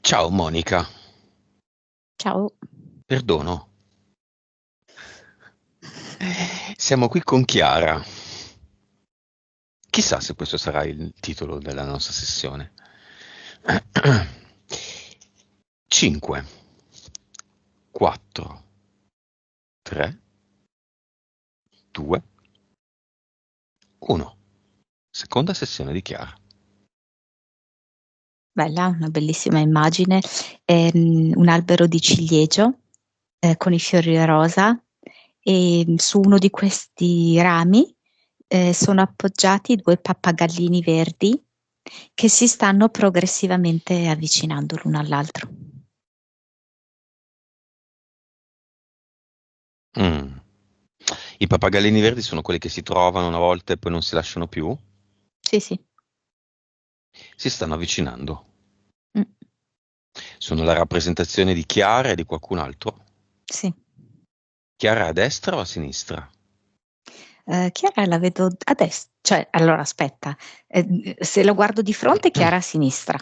Ciao Monica, Ciao. perdono. Siamo qui con Chiara. Chissà se questo sarà il titolo della nostra sessione. 5, 4, 3, 2, 1. Seconda sessione di Chiara. Bella, una bellissima immagine. Un albero di ciliegio con i fiori rosa e su uno di questi rami sono appoggiati due pappagallini verdi che si stanno progressivamente avvicinando l'uno all'altro. Mm. I pappagallini verdi sono quelli che si trovano una volta e poi non si lasciano più? Sì, sì. Si stanno avvicinando. Mm, Sono la rappresentazione di Chiara e di qualcun altro? sì. Chiara a destra o a sinistra? Chiara la vedo a destra, cioè, allora aspetta, se lo guardo di fronte, Chiara a sinistra.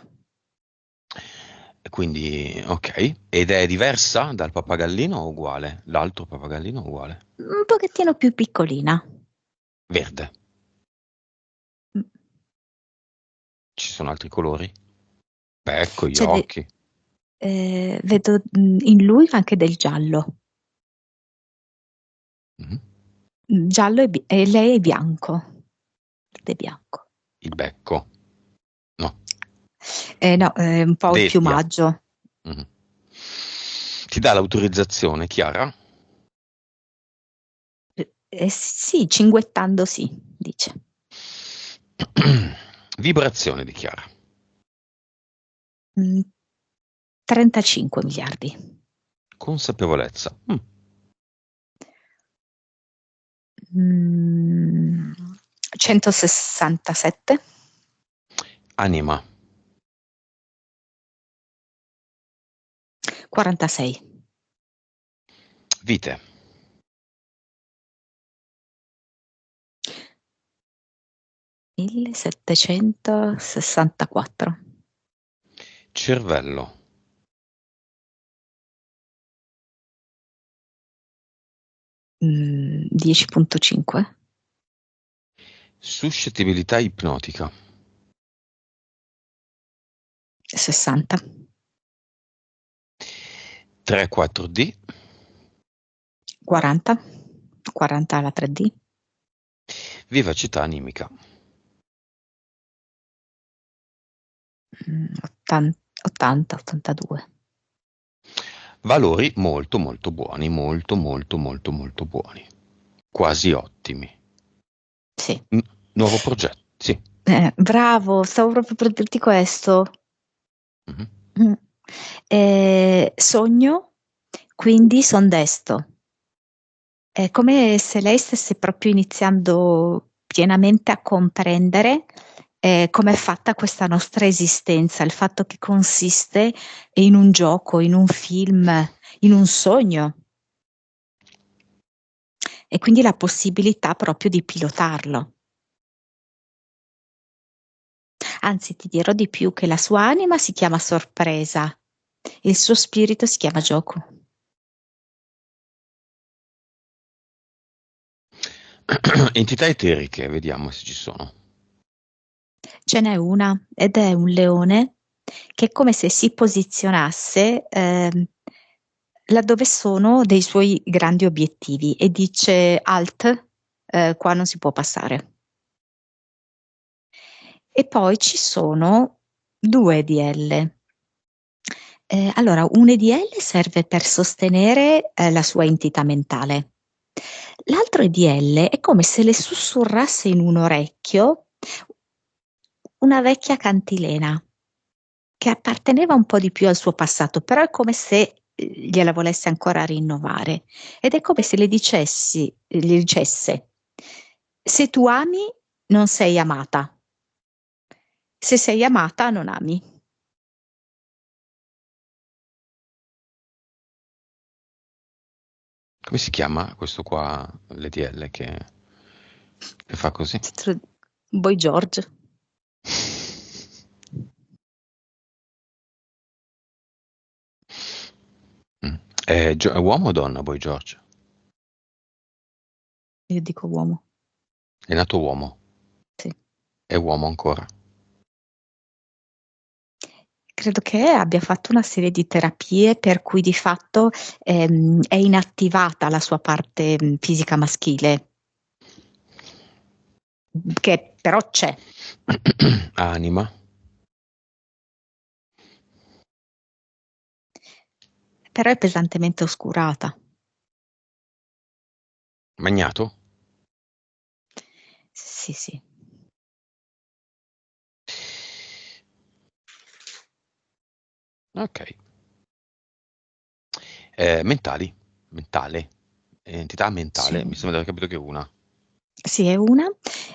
Quindi, ok. Ed è diversa dal pappagallino o uguale? L'altro pappagallino o uguale? Un pochettino più piccolina. Verde. Mm. Ci sono altri colori? Becco, gli Cioè, occhi. vedo in lui anche del giallo. Mhm. Giallo e lei è bianco. Ed è bianco. Il becco. No. No, è un po' il Debbia. piumaggio. Mhm. Ti dà l'autorizzazione, Chiara? Sì, cinguettando sì, dice. Vibrazione di Chiara. Mm, 35 miliardi. Consapevolezza. 167. Anima. 46. Vite. 1764. Cervello. 10,5. Suscettibilità ipnotica. 60. 3-4D. 40. 40 alla 3D. Vivacità animica. 80, 80, 82. Valori molto molto buoni, molto molto molto molto buoni. Quasi ottimi. Sì. N- Nuovo progetto, sì. Bravo, stavo proprio per dirti questo. Mhm. Mm. Sogno, quindi son desto. È come se lei stesse proprio iniziando pienamente a comprendere come è fatta questa nostra esistenza, il fatto che consiste in un gioco, in un film, in un sogno e quindi la possibilità proprio di pilotarlo. Anzi, ti dirò di più che la sua anima si chiama sorpresa, il suo spirito si chiama gioco. Entità eteriche, vediamo se ci sono. Ce n'è una ed è un leone che è come se si posizionasse laddove sono dei suoi grandi obiettivi e dice alt, qua non si può passare. E poi ci sono due EDL. Allora, un EDL serve per sostenere la sua entità mentale. L'altro EDL è come se le sussurrasse in un orecchio una vecchia cantilena che apparteneva un po' di più al suo passato, però è come se gliela volesse ancora rinnovare. Ed è come se gli dicesse, se tu ami, non sei amata. Se sei amata, non ami. Come si chiama questo qua, l'EDL, che fa così? Boy George. È uomo o donna Boy George? Io dico uomo, È nato uomo. sì. È uomo ancora. Credo che abbia fatto una serie di terapie per cui di fatto è inattivata la sua parte fisica maschile, che però c'è. Anima. Però è pesantemente oscurata. Magnato? Sì, sì. Ok. Mentali. Mentale. Entità mentale. Sì. Mi sembra di aver capito che è una. Sì, è una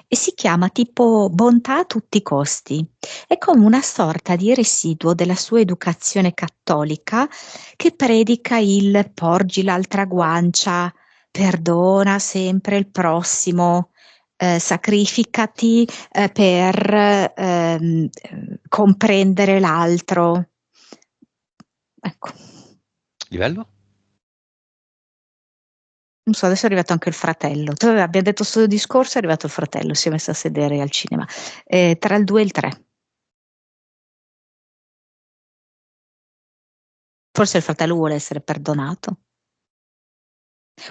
e si chiama tipo bontà a tutti i costi. È come una sorta di residuo della sua educazione cattolica che predica il porgi l'altra guancia, perdona sempre il prossimo, sacrificati per comprendere l'altro. Ecco. Livello? Non so, adesso è arrivato anche il fratello. Abbiamo detto sto discorso, è arrivato il fratello, si è messo a sedere al cinema. Tra il 2 e il 3. Forse il fratello vuole essere perdonato.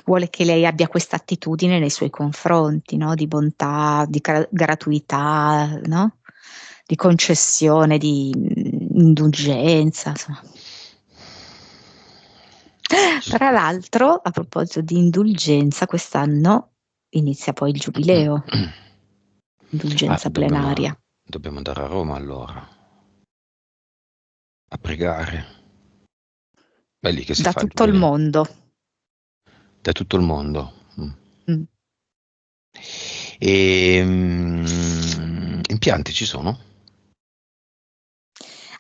Vuole che lei abbia questa attitudine nei suoi confronti, no? Di bontà, di gratuità, no? Di concessione, di indulgenza, insomma. Tra l'altro, a proposito di indulgenza, quest'anno inizia poi il giubileo, Ah, indulgenza dobbiamo, plenaria. dobbiamo andare a Roma allora. A pregare. È lì che si Da fa il tutto il giubileo. mondo. Da tutto il mondo. Mm. Mm. Impianti ci sono?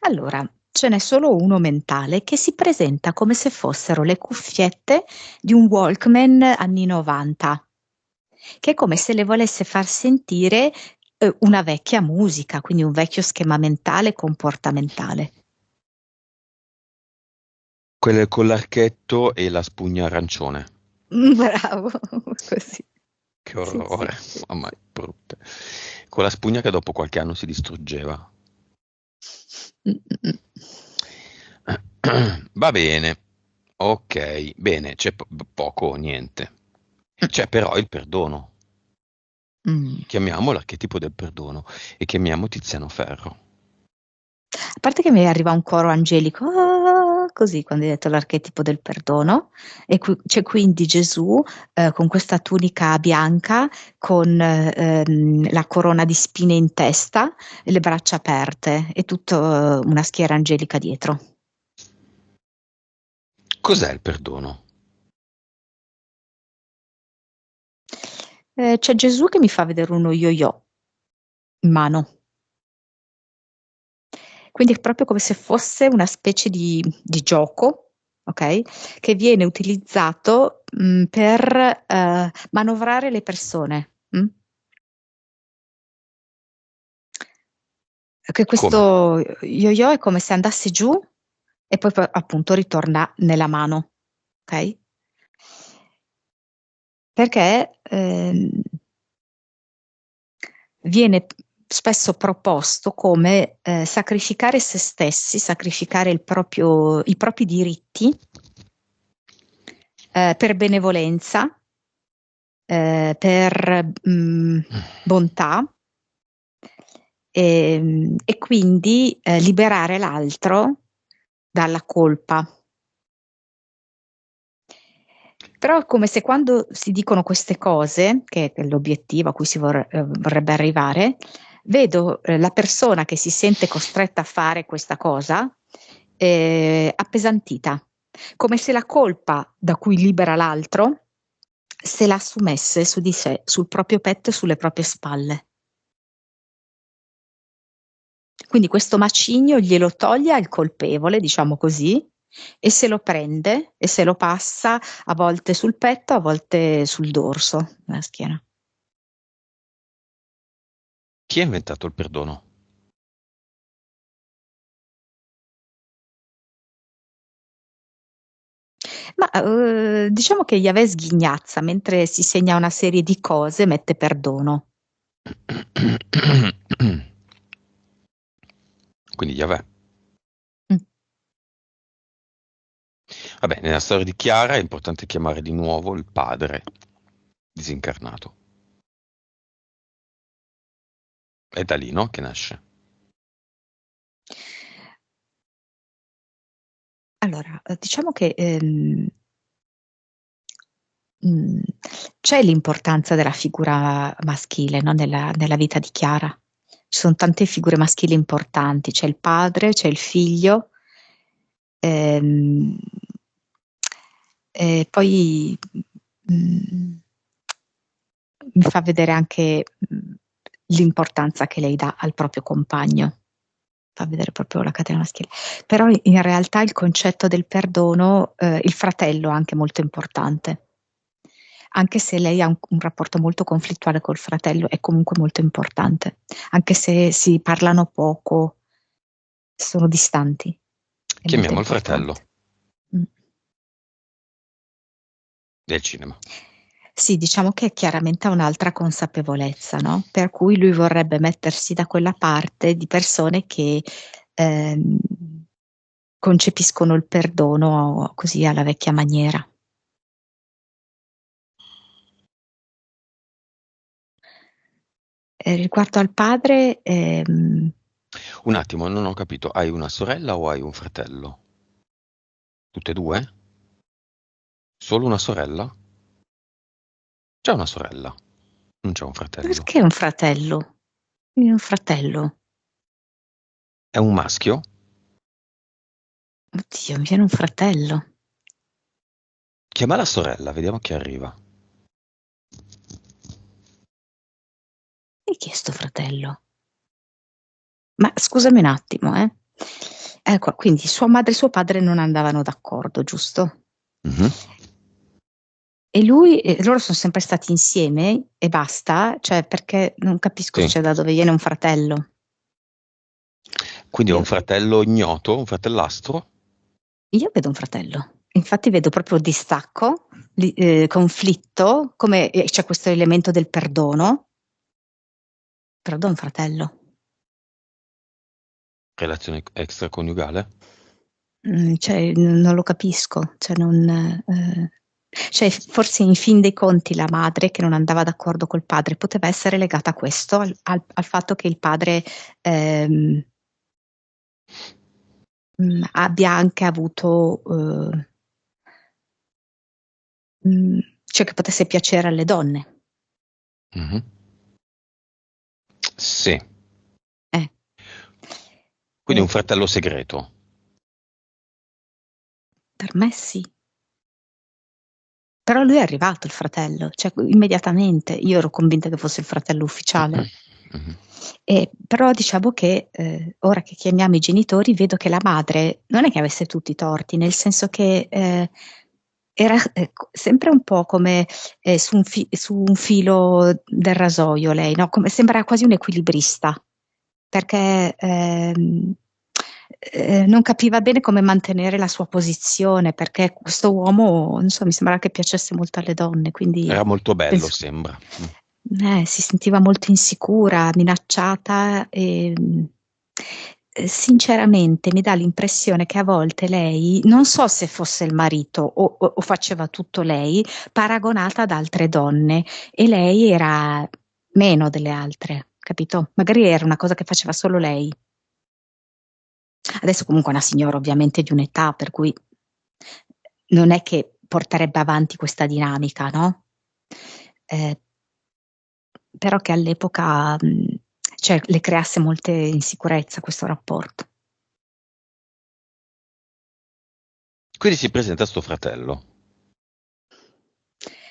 Allora, ce n'è solo uno mentale che si presenta come se fossero le cuffiette di un Walkman anni 90, che è come se le volesse far sentire una vecchia musica, quindi un vecchio schema mentale comportamentale. Quelle con l'archetto e la spugna arancione. Bravo, così. Che Sì, sì, orrore, sì, mamma sì. mia, brutte. Con la spugna che dopo qualche anno si distruggeva. Mm, mm, Va bene, ok, bene, c'è poco o niente. mm. C'è però il perdono. Mm. Chiamiamo l'archetipo del perdono e chiamiamo Tiziano Ferro. A parte che mi arriva un coro angelico, "Ah", così quando hai detto l'archetipo del perdono, e c'è quindi Gesù con questa tunica bianca, con la corona di spine in testa e le braccia aperte e tutta una schiera angelica dietro. Cos'è il perdono? C'è Gesù che mi fa vedere uno yo-yo in mano. Quindi è proprio come se fosse una specie di gioco, ok? Che viene utilizzato per manovrare le persone. Che Come? questo yo-yo è come se andasse giù e poi appunto ritorna nella mano, ok? Perché viene spesso proposto come sacrificare se stessi, sacrificare i propri diritti per benevolenza, per bontà e quindi liberare l'altro dalla colpa. Però è come se quando si dicono queste cose, che è l'obiettivo a cui si vorrebbe arrivare, vedo la persona che si sente costretta a fare questa cosa appesantita, come se la colpa da cui libera l'altro se la assumesse su di sé, sul proprio petto e sulle proprie spalle. Quindi questo macigno glielo toglie al colpevole, diciamo così, e se lo prende e se lo passa a volte sul petto, a volte sul dorso, nella schiena. Chi ha inventato il perdono? Ma diciamo che Yahweh sghignazza, mentre si segna una serie di cose, mette perdono. Quindi Yahweh. Mm. Vabbè, nella storia di Chiara è importante chiamare di nuovo il padre disincarnato. È da lì, no? Che nasce. Allora, diciamo che c'è l'importanza della figura maschile, no, nella vita di Chiara. Ci sono tante figure maschili importanti, c'è il padre, c'è il figlio, ehm, e poi mi fa vedere anche l'importanza che lei dà al proprio compagno, fa vedere proprio la catena maschile. Però in realtà il concetto del perdono, il fratello è anche molto importante. Anche se lei ha un rapporto molto conflittuale col fratello, è comunque molto importante. Anche se si parlano poco, sono distanti, è molto Chiamiamo il fratello importante. Mm. del cinema. Sì, diciamo che chiaramente ha un'altra consapevolezza, no? Per cui lui vorrebbe mettersi da quella parte di persone che ehm, concepiscono il perdono così alla vecchia maniera. Riguardo al padre, Un attimo, non ho capito. Hai una sorella o hai un fratello? Tutte e due? Solo una sorella? C'è una sorella, non c'è un fratello. perché un fratello? Un fratello. È un maschio? Oddio, mi viene un fratello. Chiama la sorella, vediamo chi arriva. E chi è sto fratello? Ma scusami un attimo, eh. Ecco, quindi sua madre e suo padre non andavano d'accordo, giusto? Mhm. E lui e loro sono sempre stati insieme e basta? Cioè, perché non capisco, Sì. cioè, da dove viene un fratello. Quindi è un Io, fratello ignoto, un fratellastro? io vedo un fratello. Infatti vedo proprio distacco, conflitto, come c'è questo elemento del perdono, però da un fratello. Relazione extraconiugale? Cioè, non lo capisco, cioè, non, cioè, forse in fin dei conti la madre che non andava d'accordo col padre poteva essere legata a questo, al fatto che il padre ehm, abbia anche avuto, cioè che potesse piacere alle donne. Mhm. Sì. Eh. Quindi un Eh, fratello segreto. per me sì. Però lui è arrivato, il fratello, cioè immediatamente. Io ero convinta che fosse il fratello ufficiale. Mhm. Però diciamo che ora che chiamiamo i genitori, vedo che la madre non è che avesse tutti i torti, nel senso che era sempre un po' come su un filo del rasoio lei, no? Come, sembra quasi un equilibrista, perché non capiva bene come mantenere la sua posizione, perché questo uomo, non so, mi sembrava che piacesse molto alle donne, quindi Era molto bello, penso, sembra. si sentiva molto insicura, minacciata e sinceramente mi dà l'impressione che a volte lei, non so se fosse il marito o faceva tutto lei, paragonata ad altre donne e lei era meno delle altre, capito? Magari era una cosa che faceva solo lei. Adesso comunque è una signora ovviamente di un'età, per cui non è che porterebbe avanti questa dinamica, no? Eh, però che all'epoca cioè, le creasse molte insicurezze questo rapporto. Quindi si presenta suo fratello.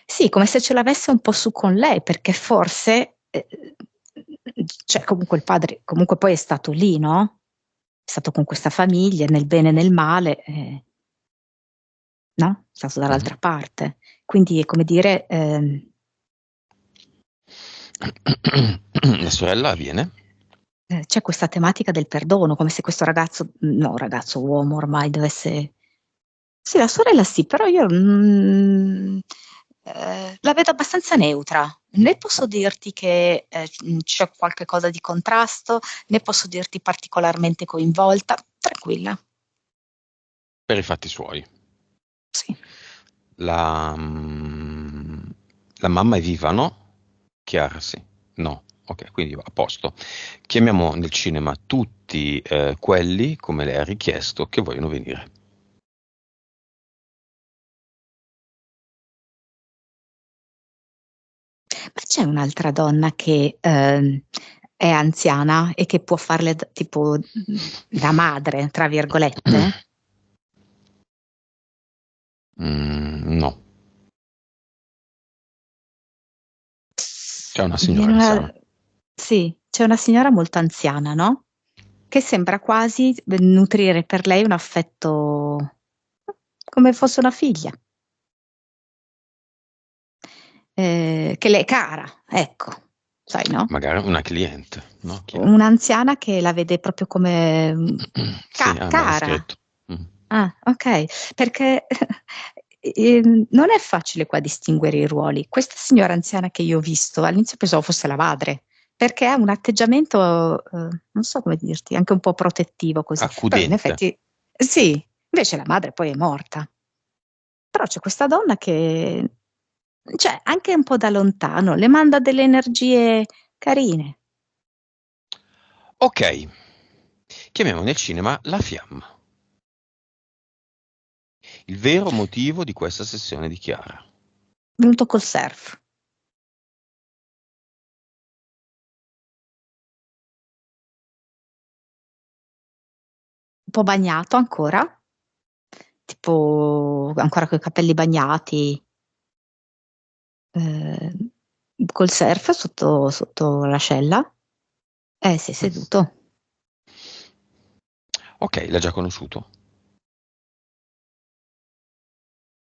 Sì, come se ce l'avesse un po' su con lei, perché forse, cioè comunque il padre, comunque poi è stato lì, no? È stato con questa famiglia, nel bene e nel male, no? È stato Mhm. dall'altra parte. Quindi è come dire, La sorella viene. c'è questa tematica del perdono, come se questo ragazzo, no, ragazzo uomo ormai dovesse Sì, la sorella sì, però io la vedo abbastanza neutra. Né posso dirti che c'è qualche cosa di contrasto, né posso dirti particolarmente coinvolta. Tranquilla, Per i fatti suoi. sì. La, mm, la mamma è viva, no? Chiara, sì. No. Ok, quindi va a posto. Chiamiamo nel cinema tutti quelli, come lei ha richiesto, che vogliono venire. Ma c'è un'altra donna che è anziana e che può farle tipo da madre, tra virgolette? No, c'è una Mi signora viene anziana. sì, c'è una signora molto anziana, no? Che sembra quasi nutrire per lei un affetto come fosse una figlia, che le è cara, ecco, sai, no? Magari una cliente, no? Chi è? Un'anziana che la vede proprio come Sì, me l'hai cara. scritto. Mm. Ah, ok, perché non è facile qua distinguere i ruoli. Questa signora anziana che io ho visto, all'inizio pensavo fosse la madre, perché ha un atteggiamento, non so come dirti, anche un po' protettivo così. Però in Accudente. effetti sì, invece la madre poi è morta. Però c'è questa donna che, cioè, anche un po' da lontano, le manda delle energie carine. Ok, chiamiamo nel cinema La Fiamma. Il vero motivo di questa sessione di Chiara. Venuto col surf, un po' bagnato ancora, tipo ancora coi capelli bagnati, eh, col surf sotto l'ascella. Si è seduto. Ok, l'ha già conosciuto.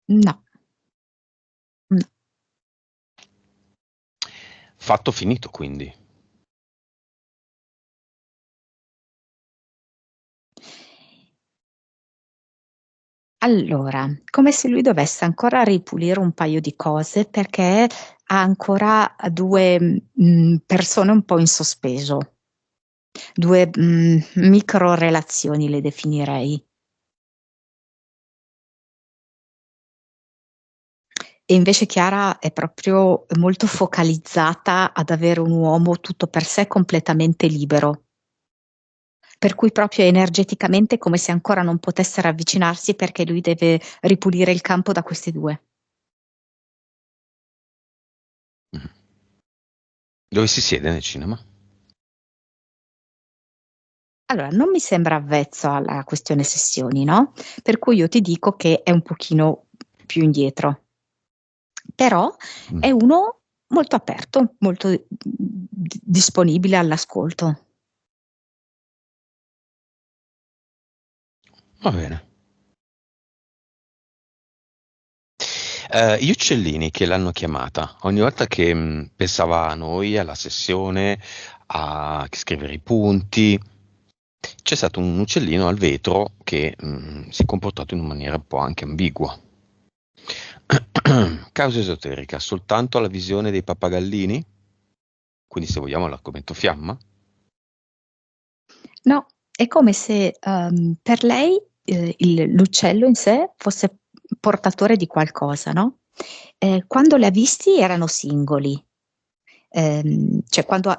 No, no. Fatto finito, quindi. Allora, come se lui dovesse ancora ripulire un paio di cose perché ha ancora due persone un po' in sospeso, due micro relazioni le definirei. E invece Chiara è proprio molto focalizzata ad avere un uomo tutto per sé completamente libero. Per cui proprio energeticamente è come se ancora non potessero avvicinarsi perché lui deve ripulire il campo da questi due. Mhm. Dove si siede nel cinema? Allora, non mi sembra avvezzo alla questione sessioni, no? Per cui io ti dico che è un pochino più indietro, però Mm. è uno molto aperto, molto disponibile all'ascolto. Va bene. Gli uccellini che l'hanno chiamata, ogni volta che pensava a noi, alla sessione, a scrivere i punti, c'è stato un uccellino al vetro che si è comportato in una maniera un po' anche ambigua. Causa esoterica, soltanto la visione dei pappagallini? Quindi se vogliamo l'argomento fiamma? No, è come se per lei l'uccello in sé fosse portatore di qualcosa, no? Quando li ha visti erano singoli, cioè quando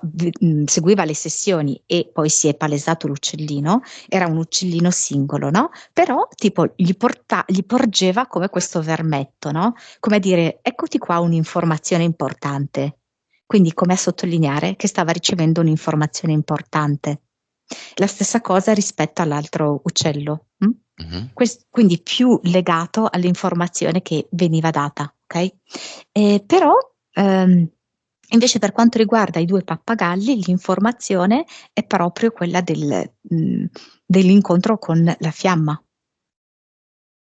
seguiva le sessioni e poi si è palesato l'uccellino, era un uccellino singolo, no? Però tipo gli porgeva come questo vermetto, no? Come a dire, eccoti qua un'informazione importante. Quindi come a sottolineare che stava ricevendo un'informazione importante. La stessa cosa rispetto all'altro uccello. Mhm. Quindi più legato all'informazione che veniva data, ok? Però invece per quanto riguarda i due pappagalli, l'informazione è proprio quella dell'incontro con la fiamma,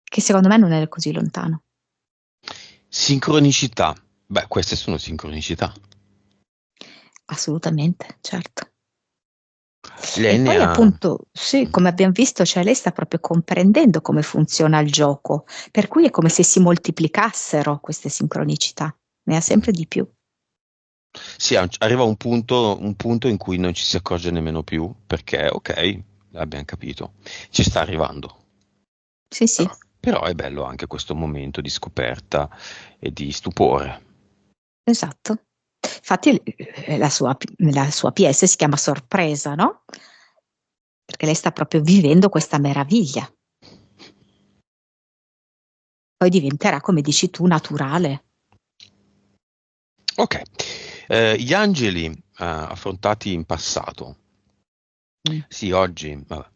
che secondo me non è così lontano. Sincronicità. Beh, queste sono sincronicità. Assolutamente, certo. Lei E ne poi ha... appunto, sì, come abbiamo visto, cioè lei sta proprio comprendendo come funziona il gioco, per cui è come se si moltiplicassero queste sincronicità, ne ha sempre di più. Sì, arriva un punto in cui non ci si accorge nemmeno più, perché, ok, l'abbiamo capito, ci sta arrivando. Sì, sì, Però è bello anche questo momento di scoperta e di stupore. esatto. Infatti la sua PS si chiama Sorpresa, no? Perché lei sta proprio vivendo questa meraviglia. Poi diventerà, come dici tu, naturale. Ok, gli angeli affrontati in passato. Mm. Sì, oggi, vabbè.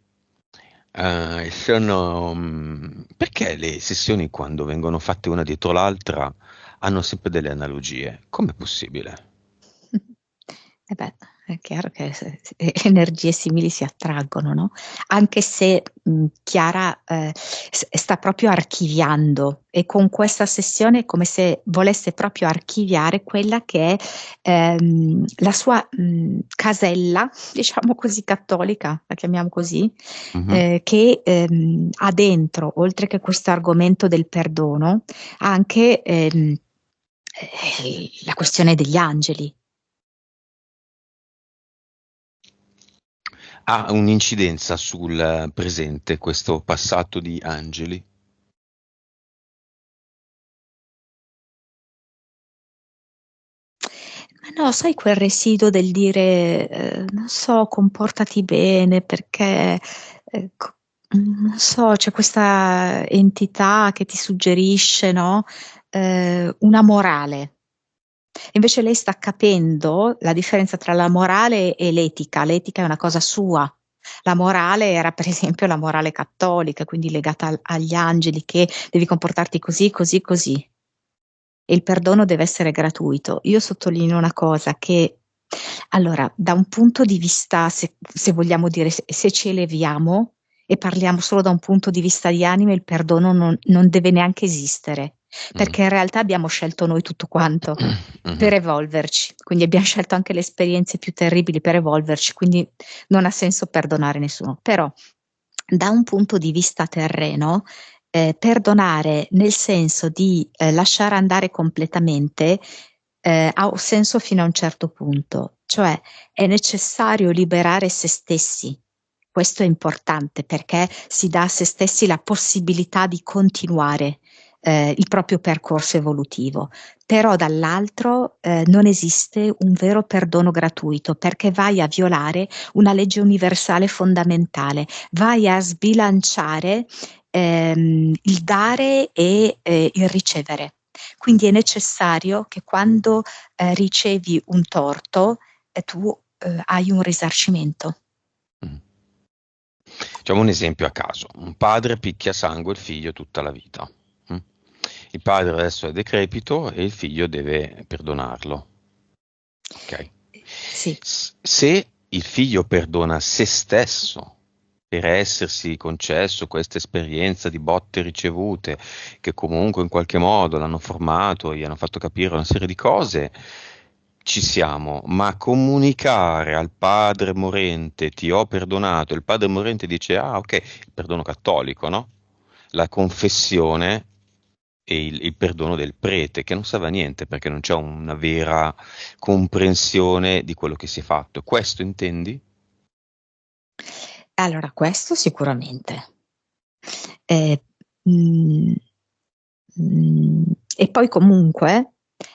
Sono... perché le sessioni quando vengono fatte una dietro l'altra hanno sempre delle analogie? Com'è possibile? E beh, è chiaro che energie simili si attraggono, no? Anche se Chiara sta proprio archiviando e con questa sessione è come se volesse proprio archiviare quella che è la sua casella, diciamo così, cattolica, la chiamiamo così, Mhm. che ha dentro, oltre che questo argomento del perdono, anche la questione degli angeli. Ha un'incidenza sul presente questo passato di angeli? Ma no, sai quel residuo del dire, non so, comportati bene perché, non so, c'è questa entità che ti suggerisce, no? Una morale. Invece lei sta capendo la differenza tra la morale e l'etica. L'etica è una cosa sua. La morale era per esempio la morale cattolica, quindi legata agli angeli, che devi comportarti così, così, così. E il perdono deve essere gratuito. Io sottolineo una cosa che, allora, da un punto di vista, se vogliamo dire, se ci eleviamo e parliamo solo da un punto di vista di anime, il perdono non deve neanche esistere, Mm. perché in realtà abbiamo scelto noi tutto quanto Mhm. per evolverci, quindi abbiamo scelto anche le esperienze più terribili per evolverci, quindi non ha senso perdonare nessuno. Però, da un punto di vista terreno, perdonare nel senso di lasciare andare completamente ha un senso fino a un certo punto, cioè è necessario liberare se stessi. Questo è importante perché si dà a se stessi la possibilità di continuare il proprio percorso evolutivo, però dall'altro non esiste un vero perdono gratuito perché vai a violare una legge universale fondamentale, vai a sbilanciare il dare e il ricevere. Quindi è necessario che quando ricevi un torto, tu hai un risarcimento. Mm. Facciamo un esempio a caso. Un padre picchia a sangue il figlio tutta la vita. Mm? Il padre adesso è decrepito e il figlio deve perdonarlo. Ok? Sì. Se il figlio perdona se stesso per essersi concesso questa esperienza di botte ricevute, che comunque in qualche modo l'hanno formato, gli hanno fatto capire una serie di cose, ci siamo, ma comunicare al padre morente ti ho perdonato, il padre morente dice ah ok, il perdono cattolico, no? La confessione e il perdono del prete, che non serve a niente perché non c'è una vera comprensione di quello che si è fatto. Questo intendi? Allora, questo sicuramente. Eh, mh, e poi comunque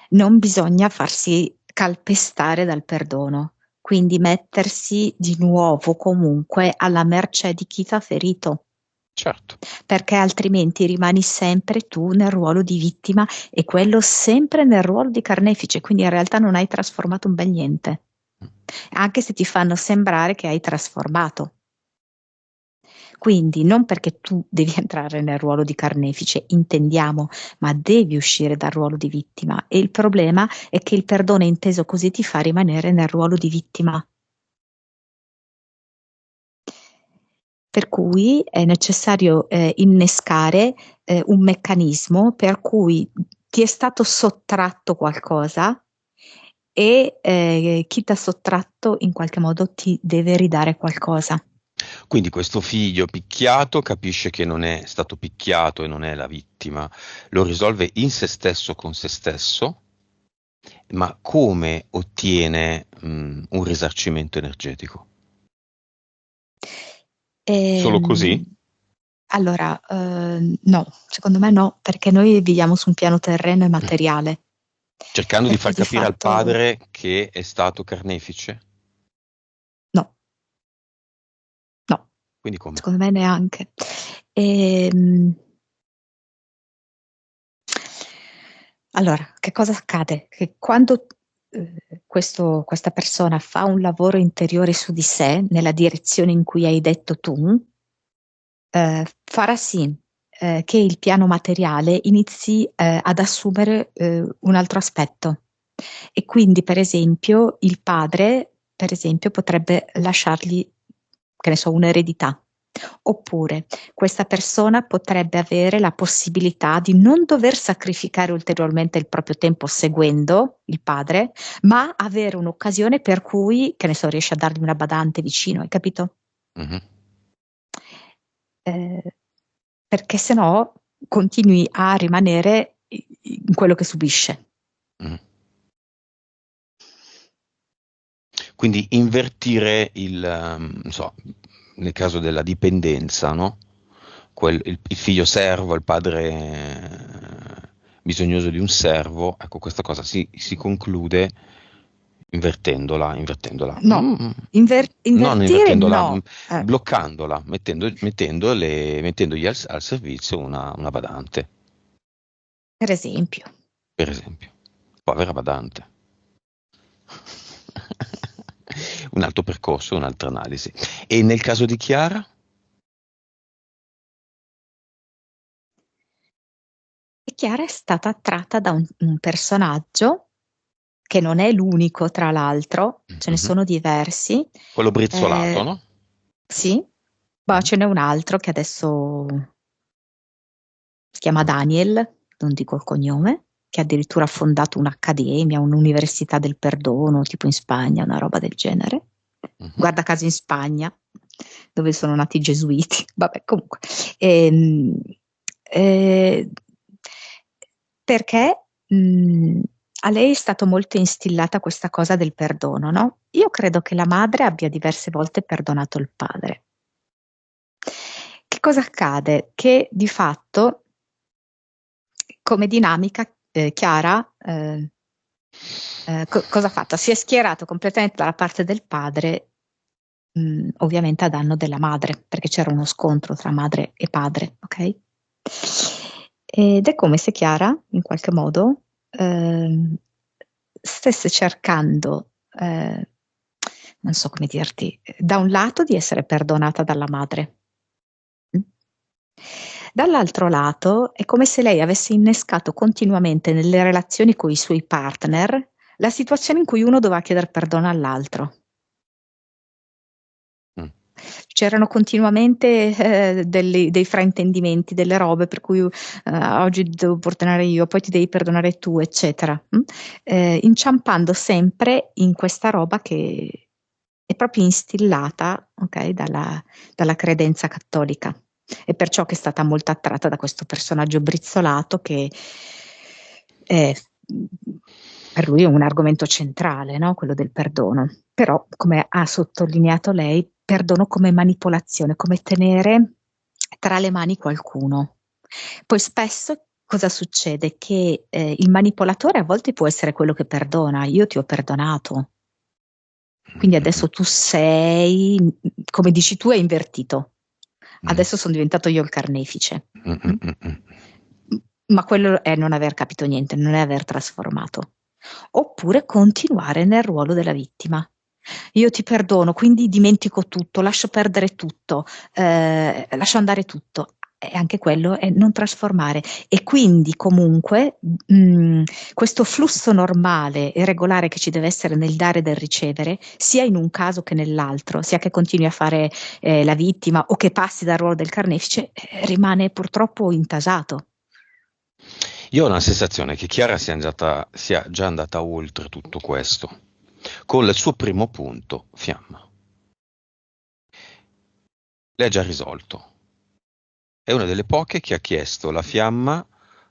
non bisogna farsi calpestare dal perdono, quindi mettersi di nuovo comunque alla mercé di chi t'ha ferito, Certo. perché altrimenti rimani sempre tu nel ruolo di vittima e quello sempre nel ruolo di carnefice, quindi in realtà non hai trasformato un bel niente, anche se ti fanno sembrare che hai trasformato. Quindi non perché tu devi entrare nel ruolo di carnefice, intendiamo, ma devi uscire dal ruolo di vittima. E il problema è che il perdono inteso così ti fa rimanere nel ruolo di vittima. Per cui è necessario innescare un meccanismo per cui ti è stato sottratto qualcosa e chi ti ha sottratto in qualche modo ti deve ridare qualcosa. Quindi questo figlio picchiato capisce che non è stato picchiato e non è la vittima, lo risolve in se stesso con se stesso, ma come ottiene un risarcimento energetico? Solo Ehm, così? allora, no, secondo me no, perché noi viviamo su un piano terreno e materiale, Cercando di per far cui di capire al fatto padre che è stato carnefice? no, no, Quindi come? secondo me neanche. Ehm, allora, che cosa accade? Che quando questa persona fa un lavoro interiore su di sé, nella direzione in cui hai detto tu, farà sì, che il piano materiale inizi, ad assumere, un altro aspetto. E quindi, per esempio, il padre, per esempio, potrebbe lasciargli, che ne so, un'eredità. Oppure questa persona potrebbe avere la possibilità di non dover sacrificare ulteriormente il proprio tempo seguendo il padre, ma avere un'occasione per cui, che ne so, riesce a dargli una badante vicino, hai capito? Mhm, Ehm, perché se no continui a rimanere in quello che subisce. mhm. Quindi invertire non so, nel caso della dipendenza, no? Il figlio servo, il padre bisognoso di un servo, ecco, questa cosa si conclude invertendola. No, Non invertire invertendola, no, bloccandola, mettendogli al servizio una badante, per esempio. per esempio. Povera badante. Un altro percorso, un'altra analisi. E nel caso di Chiara? E Chiara è stata attratta da un personaggio che non è l'unico tra l'altro, ce ne Mhm. sono diversi. Quello brizzolato, Ehm, no? sì, ma Mhm. ce n'è un altro che adesso si chiama Daniel, non dico il cognome, che addirittura ha fondato un'accademia, un'università del perdono, tipo in Spagna, una roba del genere. Mhm. Guarda caso in Spagna, dove sono nati i gesuiti. Vabbè, comunque. Ehm, eh, perché a lei è stato molto instillata questa cosa del perdono, no? Io credo che la madre abbia diverse volte perdonato il padre. Che cosa accade? Che di fatto, come dinamica, Chiara, cosa ha fatto? Si è schierato completamente dalla parte del padre, ovviamente a danno della madre, perché c'era uno scontro tra madre e padre, ok? Ed è come se Chiara, in qualche modo, stesse cercando, non so come dirti, da un lato di essere perdonata dalla madre. Mm? Dall'altro lato è come se lei avesse innescato continuamente nelle relazioni con i suoi partner la situazione in cui uno doveva chiedere perdono all'altro. Mm. C'erano continuamente dei fraintendimenti, delle robe per cui oggi ti devo perdonare io, poi ti devi perdonare tu, eccetera. Inciampando sempre in questa roba che è proprio instillata, ok, dalla credenza cattolica. E perciò che è stata molto attratta da questo personaggio brizzolato che è per lui è un argomento centrale, no? Quello del perdono. Però, come ha sottolineato lei, perdono come manipolazione, come tenere tra le mani qualcuno. Poi spesso cosa succede? Che il manipolatore a volte può essere quello che perdona, io ti ho perdonato, quindi Mm, adesso tu sei, come dici tu, è invertito. mm, Adesso sono diventato io il carnefice. mm, Mm? mm, mm, mm. Ma quello è non aver capito niente, non è aver trasformato. Oppure continuare nel ruolo della vittima. Io ti perdono, quindi dimentico tutto, lascio perdere tutto, lascio andare tutto. E anche quello è non trasformare. E quindi comunque questo flusso normale e regolare che ci deve essere nel dare e nel ricevere, sia in un caso che nell'altro, sia che continui a fare la vittima o che passi dal ruolo del carnefice, rimane purtroppo intasato. Io ho una sensazione che Chiara sia già andata oltre tutto questo, con il suo primo punto, fiamma. Lei ha già risolto. È una delle poche che ha chiesto la fiamma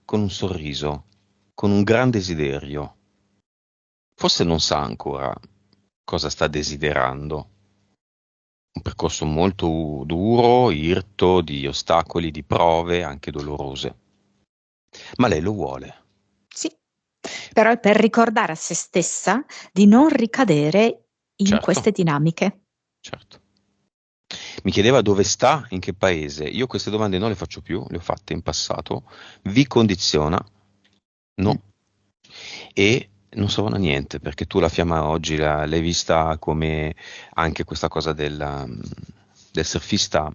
con un sorriso, con un gran desiderio. Forse non sa ancora cosa sta desiderando. Un percorso molto duro, irto, di ostacoli, di prove, anche dolorose. Ma lei lo vuole. Sì, però è per ricordare a se stessa di non ricadere in Certo, queste dinamiche. certo. Mi chiedeva dove sta, in che paese. Io queste domande non le faccio più, le ho fatte in passato. Vi condiziona? Mm. No. E non servono a niente, perché tu la fiamma oggi l'hai vista come anche questa cosa del surfista,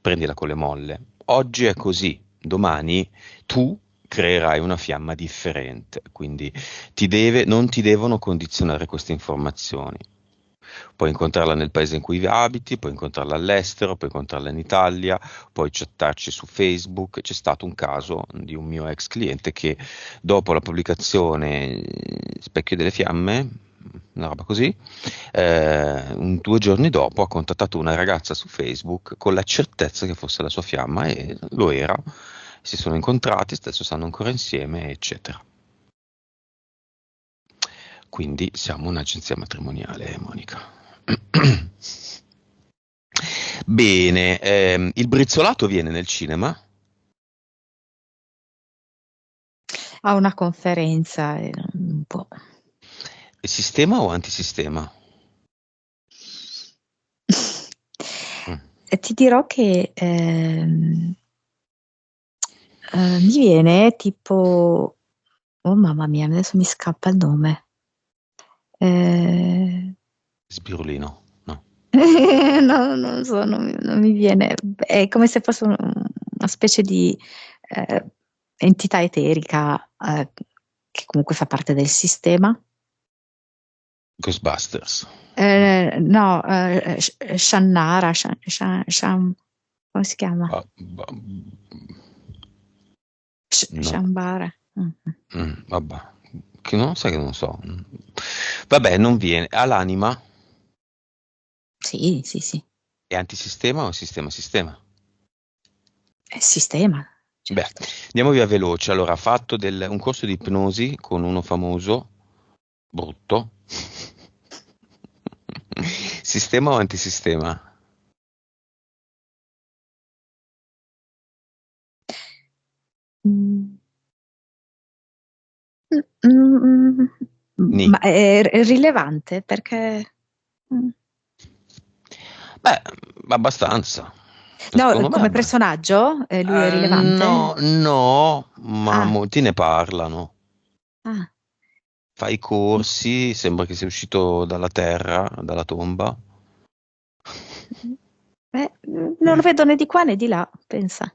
prendila con le molle. Oggi è così, domani tu creerai una fiamma differente, quindi non ti devono condizionare queste informazioni. Puoi incontrarla nel paese in cui abiti, puoi incontrarla all'estero, puoi incontrarla in Italia, puoi chattarci su Facebook. C'è stato un caso di un mio ex cliente che dopo la pubblicazione Specchio delle Fiamme, una roba così, 2 giorni dopo ha contattato una ragazza su Facebook con la certezza che fosse la sua fiamma e lo era. Si sono incontrati, adesso stanno ancora insieme, eccetera. Quindi siamo un'agenzia matrimoniale, Monica. Bene, il brizzolato viene nel cinema? A una conferenza, un po'. È sistema o antisistema? Mm. Ti dirò che mi viene tipo, oh mamma mia, adesso mi scappa il nome. Eh, Sbirulino, no. no, non so, non mi viene. È come se fosse una specie di eh, entità eterica che comunque fa parte del sistema. Ghostbusters. No, Shannara, come si chiama? Ba- no. Shambara. Vabbè. Che non sai che non so. Vabbè, non viene. Ha l'anima? Sì, sì, sì. È antisistema o sistema-sistema? È sistema, Beh, certo. andiamo via veloce. Allora, ha fatto un corso di ipnosi con uno famoso, brutto. Sistema o antisistema? Mm, mm, Ni. ma è rilevante perché... mm. Beh, abbastanza. No, Secondo me, come personaggio lui è no, rilevante? no, ma Ah, molti ne parlano. ah. Fa i corsi, sembra che sia uscito dalla terra, dalla tomba. Non lo vedo né di qua né di là, pensa.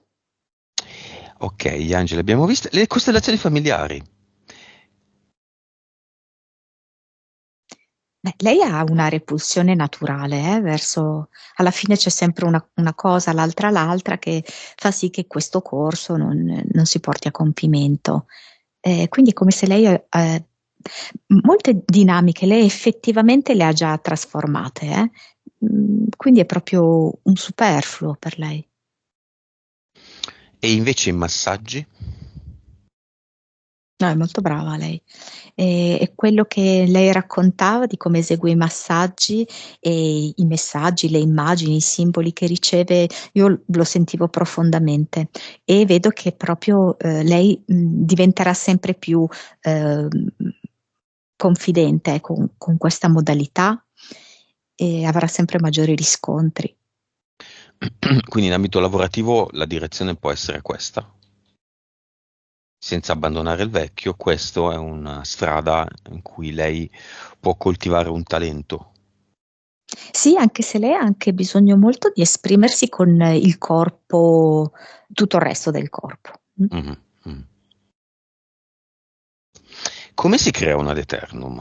Ok, Angela, abbiamo visto le costellazioni familiari. Beh, lei ha una repulsione naturale, verso... Alla fine c'è sempre una cosa, l'altra che fa sì che questo corso non si porti a compimento. Quindi è come se lei molte dinamiche lei effettivamente le ha già trasformate, eh. Quindi è proprio un superfluo per lei. E invece i massaggi? No, è molto brava lei. E quello che lei raccontava di come esegue i massaggi e i messaggi, le immagini, i simboli che riceve, io lo sentivo profondamente e vedo che proprio lei diventerà sempre più eh, confidente con questa modalità e avrà sempre maggiori riscontri. Quindi in ambito lavorativo la direzione può essere questa. Senza abbandonare il vecchio, questa è una strada in cui lei può coltivare un talento. Sì, anche se lei ha anche bisogno molto di esprimersi con il corpo, tutto il resto del corpo. Mhm, mhm. Come si crea un ad eternum?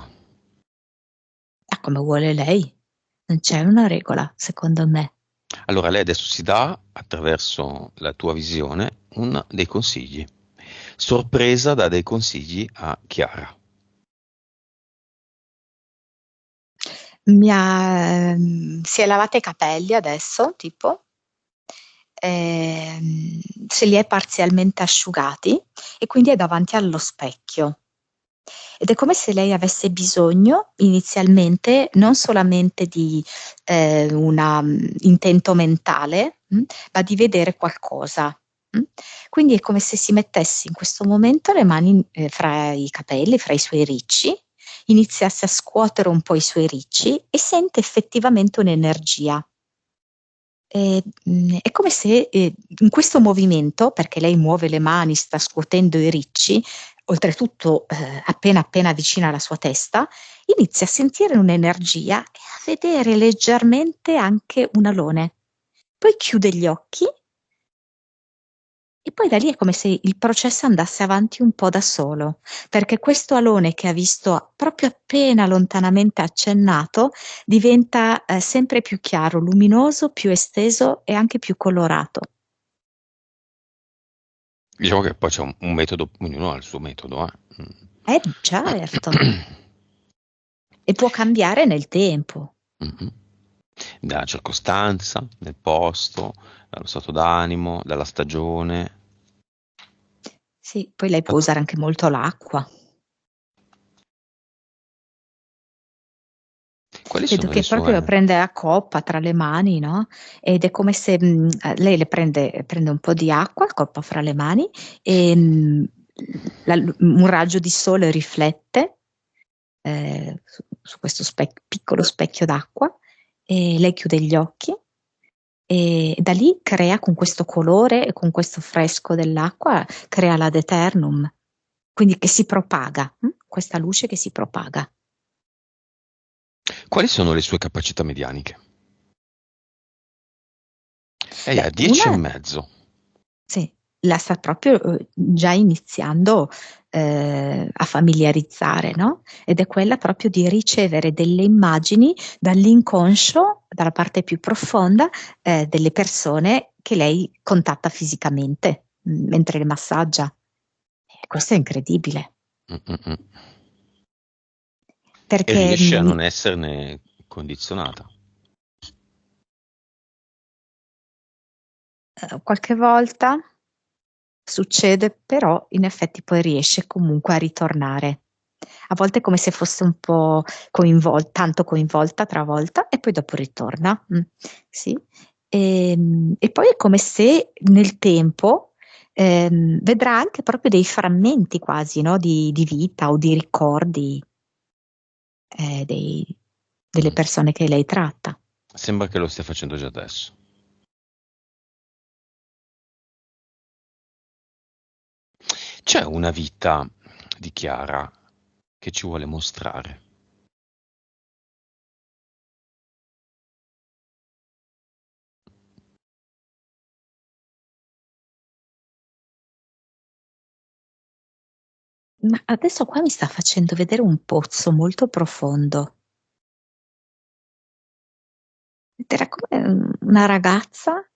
Ah, come vuole lei. Non c'è una regola, secondo me. Allora, lei adesso si dà, attraverso la tua visione, dei consigli. sorpresa, dà dei consigli a Chiara. Si è lavata i capelli adesso, tipo, se li è parzialmente asciugati e quindi è davanti allo specchio. Ed è come se lei avesse bisogno inizialmente non solamente di un intento mentale, ma di vedere qualcosa. Quindi è come se si mettesse in questo momento le mani fra i capelli, fra i suoi ricci, iniziasse a scuotere un po' i suoi ricci e sente effettivamente un'energia. È come se in questo movimento, perché lei muove le mani, sta scuotendo i ricci, oltretutto appena appena vicina alla sua testa, inizia a sentire un'energia e a vedere leggermente anche un alone. Poi chiude gli occhi e poi da lì è come se il processo andasse avanti un po' da solo, perché questo alone che ha visto proprio appena lontanamente accennato diventa sempre più chiaro, luminoso, più esteso e anche più colorato. Diciamo che poi c'è un metodo, ognuno ha il suo metodo. Certo, e può cambiare nel tempo. Mhm. Dalla circostanza, del posto, dallo stato d'animo, dalla stagione. Sì, poi lei può usare anche molto l'acqua. Quali Vedo sono le che proprio sue... prende a coppa tra le mani, no? Ed è come se lei le prende un po' di acqua, coppa fra le mani, e un raggio di sole riflette su questo piccolo specchio d'acqua e lei chiude gli occhi e da lì crea con questo colore e con questo fresco dell'acqua, crea l'ad eternum, quindi che si propaga, questa luce che si propaga. Quali sono le sue capacità medianiche? Lei ha Beh, 10 e una mezzo. sì, la sta proprio già iniziando a familiarizzare, no? Ed è quella proprio di ricevere delle immagini dall'inconscio, dalla parte più profonda delle persone che lei contatta fisicamente mentre le massaggia. Questo è incredibile, Mm, mm, mm. E perché riesce a non esserne condizionata. qualche volta succede, però in effetti poi riesce comunque a ritornare. A volte è come se fosse un po' tanto coinvolta, travolta, e poi dopo ritorna. Sì. E poi è come se nel tempo vedrà anche proprio dei frammenti quasi, no, di vita o di ricordi delle Mm. persone che lei tratta. Sembra che lo stia facendo già adesso. C'è una vita di Chiara che ci vuole mostrare. Ma adesso qua mi sta facendo vedere un pozzo molto profondo. Ed era come una ragazza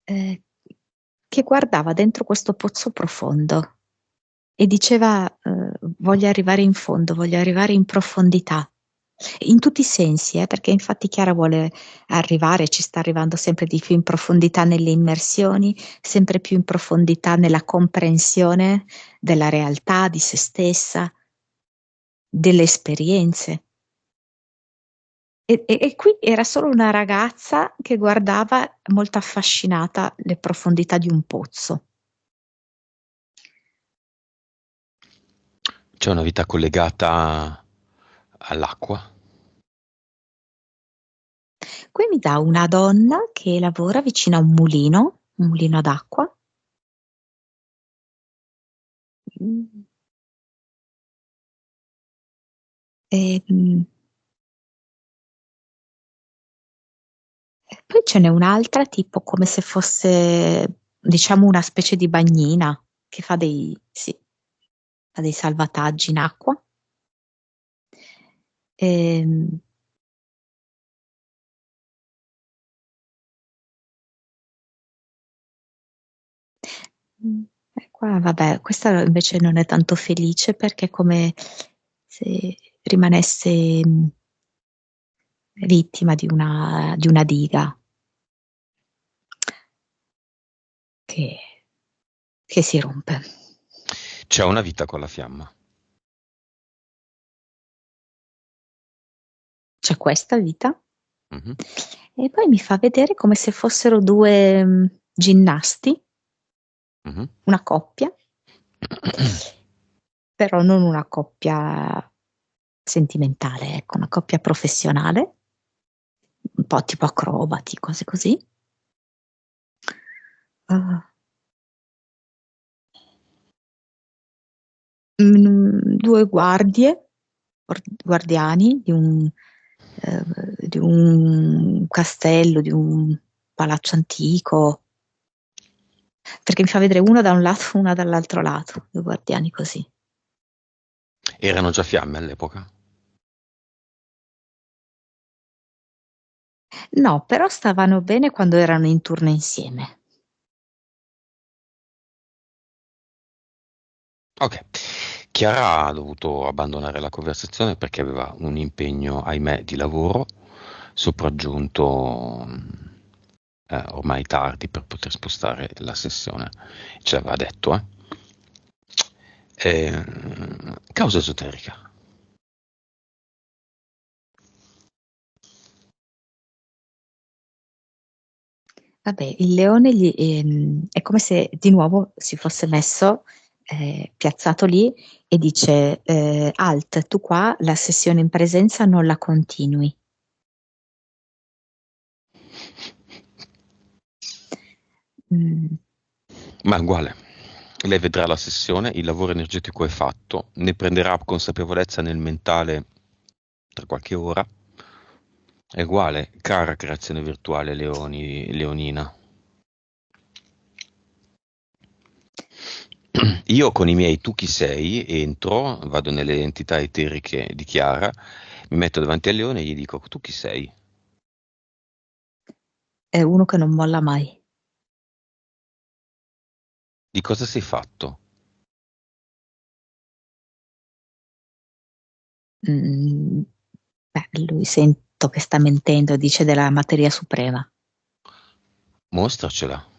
eh, che guardava dentro questo pozzo profondo e diceva voglio arrivare in fondo, voglio arrivare in profondità. In tutti i sensi, perché infatti Chiara vuole arrivare, ci sta arrivando sempre di più in profondità nelle immersioni, sempre più in profondità nella comprensione della realtà, di se stessa, delle esperienze. E qui era solo una ragazza che guardava molto affascinata le profondità di un pozzo. C'è una vita collegata all'acqua. Qui mi dà una donna che lavora vicino a un mulino d'acqua. Mm. E, poi ce n'è un'altra tipo come se fosse, diciamo, una specie di bagnina che sì, fa dei salvataggi in acqua. Ehm, Qua, vabbè, questa invece non è tanto felice perché è come se rimanesse vittima di una diga che, che si rompe. C'è una vita con la fiamma. C'è questa vita Mhm. e poi mi fa vedere come se fossero due ginnasti, Mhm. una coppia, però non una coppia sentimentale, ecco, una coppia professionale, un po' tipo acrobati, cose così. Ah, due guardie, guardiani di un castello, di un palazzo antico, perché mi fa vedere uno da un lato, una dall'altro lato, due guardiani così. Erano già fiamme all'epoca? No, però stavano bene quando erano in turno insieme. Ok. Chiara ha dovuto abbandonare la conversazione perché aveva un impegno, ahimè, di lavoro sopraggiunto ormai tardi per poter spostare la sessione. Ce l'aveva detto, eh? Causa esoterica. Vabbè, il leone è come se di nuovo si fosse messo piazzato lì e dice: Alt, tu qua la sessione in presenza non la continui. Mm, Ma è uguale. Lei vedrà la sessione, il lavoro energetico è fatto, ne prenderà consapevolezza nel mentale tra qualche ora. È uguale, cara creazione virtuale Leonina. Io con i miei tu chi sei entro, vado nelle entità eteriche di Chiara, mi metto davanti al leone e gli dico tu chi sei? è uno che non molla mai. Di cosa sei fatto? Mm, lui sento che sta mentendo, dice della materia suprema. Mostracela.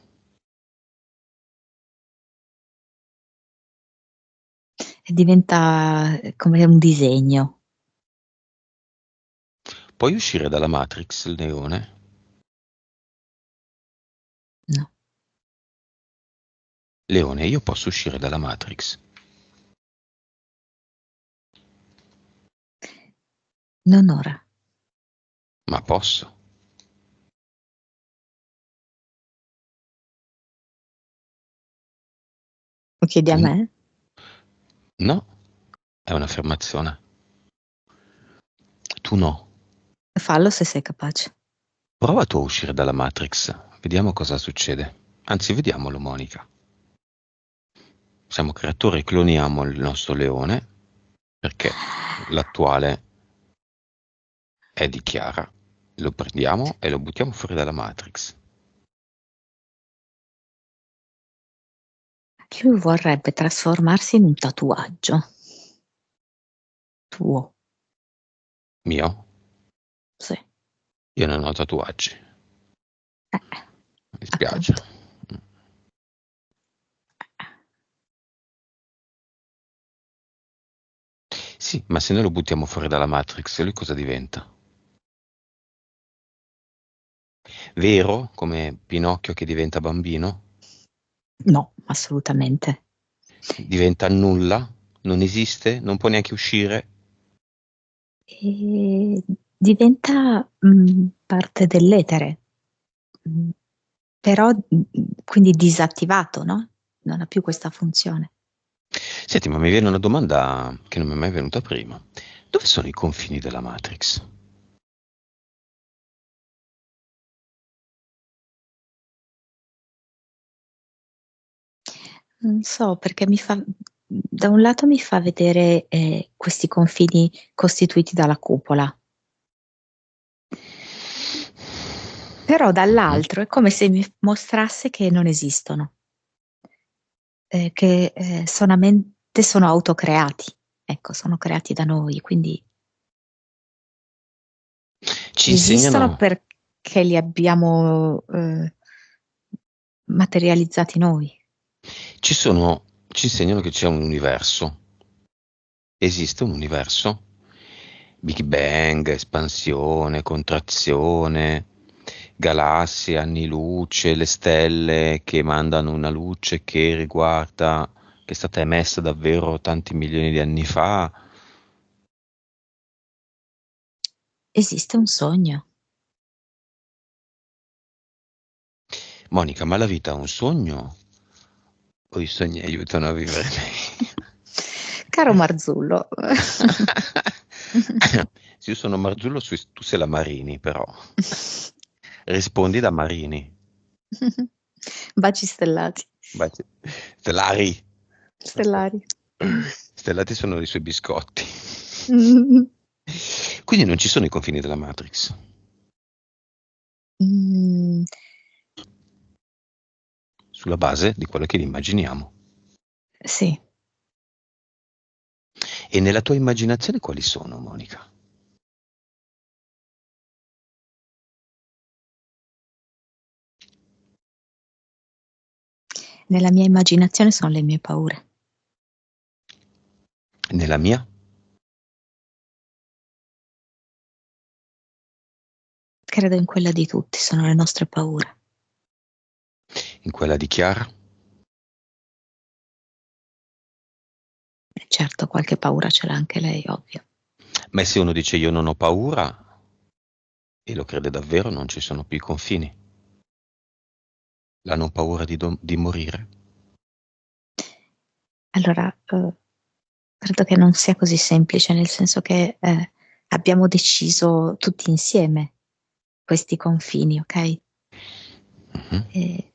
E diventa come un disegno. Puoi uscire dalla Matrix, il leone? No, Leone, io posso uscire dalla Matrix, non ora. ma posso. Lo chiedi a Tu? me? No, è un'affermazione. Tu no. Fallo se sei capace. Prova tu a uscire dalla Matrix, vediamo cosa succede. Anzi, vediamolo, Monica. Siamo creatori, cloniamo il nostro leone, perché l'attuale è di Chiara. Lo prendiamo e lo buttiamo fuori dalla Matrix. Lui vorrebbe trasformarsi in un tatuaggio tuo. Mio? Sì, Io non ho tatuaggi. eh, Mi dispiace. appunto. Sì, ma se noi lo buttiamo fuori dalla Matrix, lui cosa diventa? Vero, come Pinocchio che diventa bambino? No, assolutamente. Diventa nulla? Non esiste? Non può neanche uscire? E diventa parte dell'etere, mm, però quindi disattivato, no? Non ha più questa funzione. Senti, ma mi viene una domanda che non mi è mai venuta prima. Dove sono i confini della Matrix? Non so, perché da un lato mi fa vedere questi confini costituiti dalla cupola, però Mhm. dall'altro è come se mi mostrasse che non esistono. che solamente sono autocreati, ecco, sono creati da noi, quindi Ci esistono insegnano, perché li abbiamo materializzati noi. ci insegnano che c'è un universo. Esiste un universo? Big Bang, espansione, contrazione, galassie, anni luce, le stelle che mandano una luce che riguarda, che è stata emessa davvero tanti milioni di anni fa. Esiste un sogno. Monica, ma la vita è un sogno? O i sogni aiutano a vivere meglio? Caro Marzullo, Se io sono Marzullo, tu sei la Marini, però. Rispondi da Marini. baci stellati, Baci. Stellari. stellari. Stellati sono i suoi biscotti. Quindi non ci sono i confini della Matrix. Mm, Sulla base di quello che li immaginiamo. sì, E nella tua immaginazione quali sono, Monica? nella mia immaginazione sono le mie paure. Nella mia? Credo in quella di tutti, sono le nostre paure. In quella di Chiara? E certo, qualche paura ce l'ha anche lei, ovvio. Ma se uno dice io non ho paura, e lo crede davvero, non ci sono più i confini. La non paura di morire? Allora, credo che non sia così semplice, nel senso che abbiamo deciso tutti insieme questi confini, ok? Mhm. E,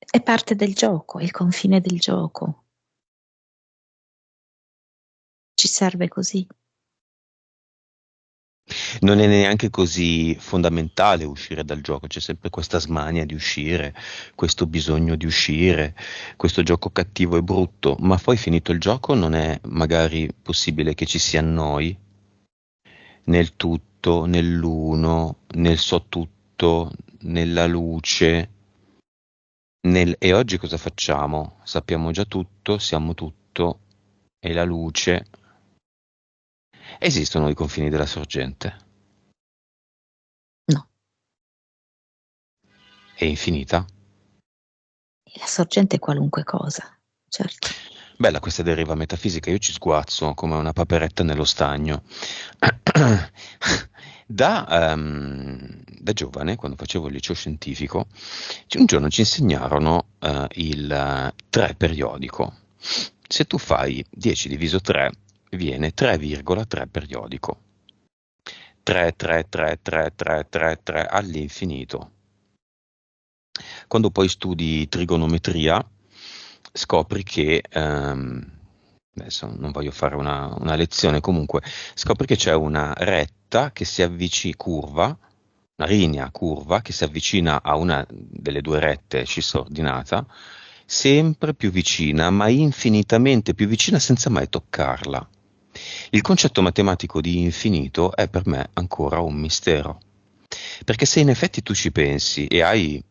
è parte del gioco, è il confine del gioco. Ci serve così. Non è neanche così fondamentale uscire dal gioco, c'è sempre questa smania di uscire, questo bisogno di uscire, questo gioco cattivo e brutto, ma poi finito il gioco non è magari possibile che ci si annoi nel tutto, nell'uno, nel so tutto, nella luce. E oggi cosa facciamo? Sappiamo già tutto, siamo tutto, e la luce. Esistono i confini della sorgente? No, È infinita? la sorgente è qualunque cosa, certo. Bella questa deriva metafisica, io ci sguazzo come una paperetta nello stagno. Da giovane, quando facevo il liceo scientifico, un giorno ci insegnarono il 3 periodico. Se tu fai 10 diviso 3, viene 3,3 periodico. 3, 3, 3, 3, 3, 3, 3 all'infinito. Quando poi studi trigonometria, scopri che, adesso non voglio fare una lezione, comunque, scopri che c'è una retta che si avvicina, curva, una linea curva che si avvicina a una delle due rette cis-ordinata, sempre più vicina, ma infinitamente più vicina senza mai toccarla. Il concetto matematico di infinito è per me ancora un mistero. Perché se in effetti tu ci pensi e hai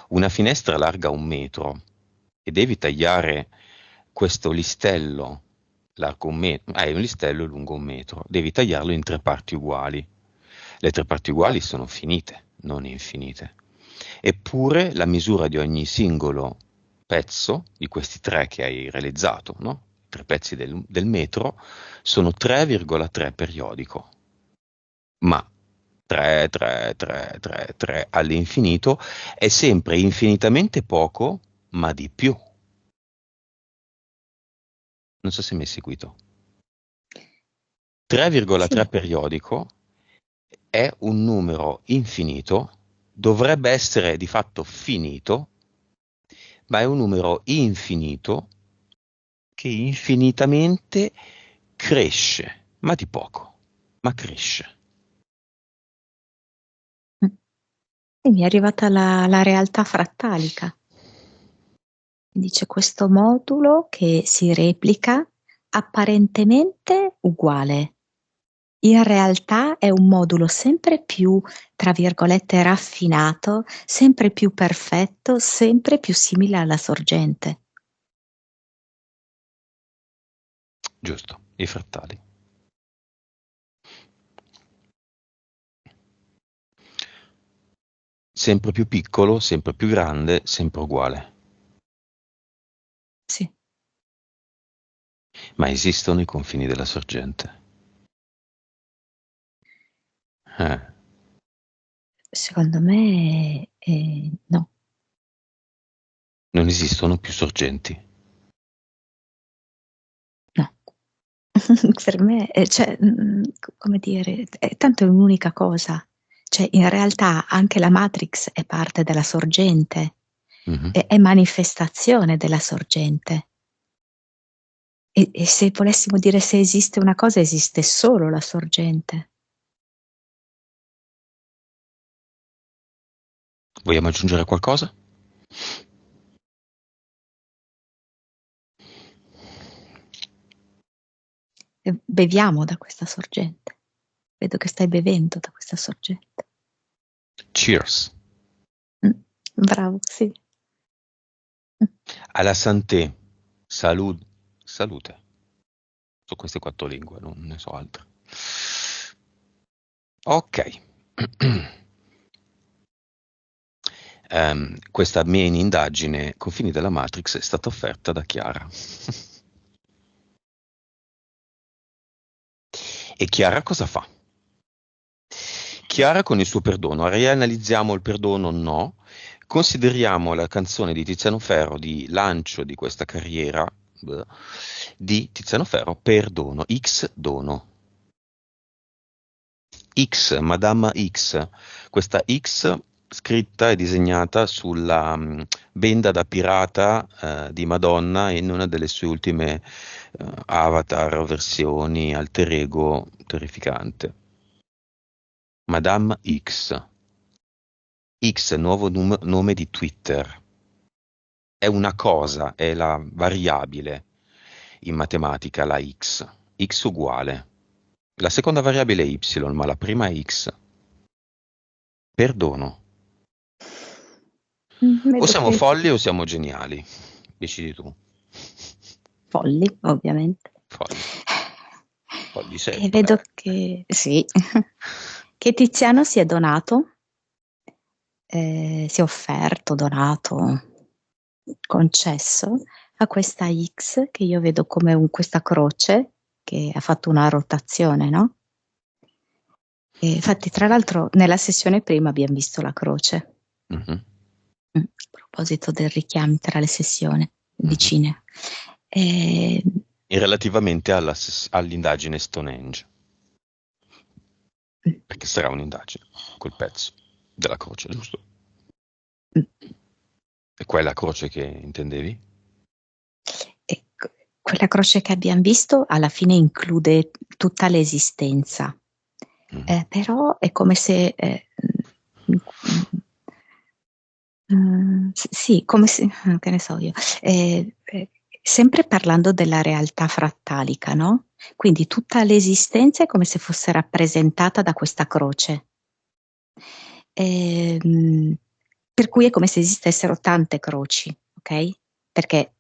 una finestra larga 1 metro e devi tagliare questo listello largo 1 metro, hai un listello lungo 1 metro, devi tagliarlo in 3 parti uguali. Le 3 parti uguali sono finite, non infinite. Eppure la misura di ogni singolo pezzo di questi tre che hai realizzato, no? 3 pezzi del metro, sono 3,3 periodico. Ma 3, 3, 3, 3, 3 all'infinito è sempre infinitamente poco, ma di più. Non so se mi hai seguito. 3,3 Sì, periodico è un numero infinito, dovrebbe essere di fatto finito, ma è un numero infinito che infinitamente cresce, ma di poco, ma cresce. e mi è arrivata la realtà frattalica. Quindi c'è questo modulo che si replica apparentemente uguale. In realtà è un modulo sempre più, tra virgolette, raffinato, sempre più perfetto, sempre più simile alla sorgente. Giusto, i frattali. Sempre più piccolo, sempre più grande, sempre uguale. Sì. Ma esistono i confini della sorgente? Eh, Secondo me no. non esistono più sorgenti. No. Per me, cioè, come dire, tanto è un'unica cosa. Cioè, in realtà anche la Matrix è parte della sorgente, Mhm. è manifestazione della sorgente. E se volessimo dire se esiste una cosa, esiste solo la sorgente. Vogliamo aggiungere qualcosa? E beviamo da questa sorgente. Vedo che stai bevendo da questa sorgente. Cheers. Bravo, sì. Alla santé. Salute. Su queste 4 lingue, non ne so altre. Ok. Questa mini indagine Confini della Matrix è stata offerta da Chiara. E Chiara cosa fa? Chiara con il suo perdono, rianalizziamo il perdono, no, consideriamo la canzone di Tiziano Ferro di lancio di questa carriera di Tiziano Ferro, Perdono, X dono. X, Madama X, questa X scritta e disegnata sulla benda da pirata di Madonna in una delle sue ultime avatar, versioni, alter ego terrificante. Madame X. X, nuovo nome di Twitter. È una cosa, è la variabile in matematica, la X. X uguale. La seconda variabile è Y, ma la prima è X. Perdono. O Vedo siamo che folli o siamo geniali. Decidi tu. folli, ovviamente. Folli. Folli E sempre. vedo che sì, che Tiziano si è donato, si è offerto, donato, concesso a questa X che io vedo come questa croce che ha fatto una rotazione, no? E infatti, tra l'altro, nella sessione prima abbiamo visto la croce. Mhm, A proposito del richiamo tra le sessioni mhm. vicine. E, E relativamente all'indagine Stonehenge. Perché sarà un'indagine, quel pezzo della croce, giusto? E quella croce che intendevi? e quella croce che abbiamo visto alla fine include tutta l'esistenza, Mhm. però è come se sì, come se, che ne so io, sempre parlando della realtà frattalica, no? Quindi tutta l'esistenza è come se fosse rappresentata da questa croce. Ehm, per cui è come se esistessero tante croci, ok? Perché,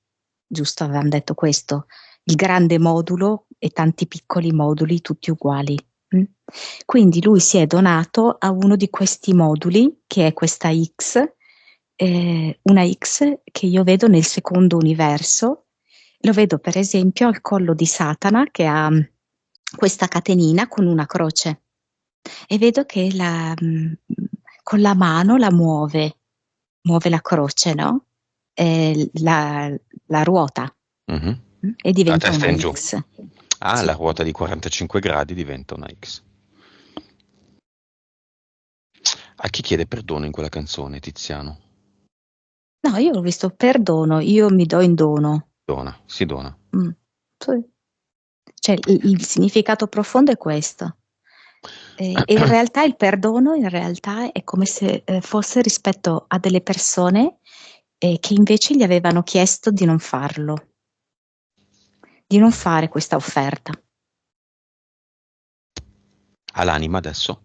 giusto, avevamo detto questo, il grande modulo e tanti piccoli moduli tutti uguali. Mm? Quindi lui si è donato a uno di questi moduli, che è questa X, una X che io vedo nel secondo universo, lo vedo per esempio al collo di Satana che ha questa catenina con una croce e vedo che con la mano la muove la croce, no? La ruota Mhm. e A diventa testa una in giù. X. Ah, Sì. la ruota di 45 gradi diventa una X. A chi chiede perdono in quella canzone, Tiziano? No, io ho visto perdono, io mi do in dono. Dona, si dona. Mm. Sì. Cioè, il significato profondo è questo. E in realtà il perdono in realtà è come se fosse rispetto a delle persone e che invece gli avevano chiesto di non farlo, di non fare questa offerta. Ha l'anima adesso?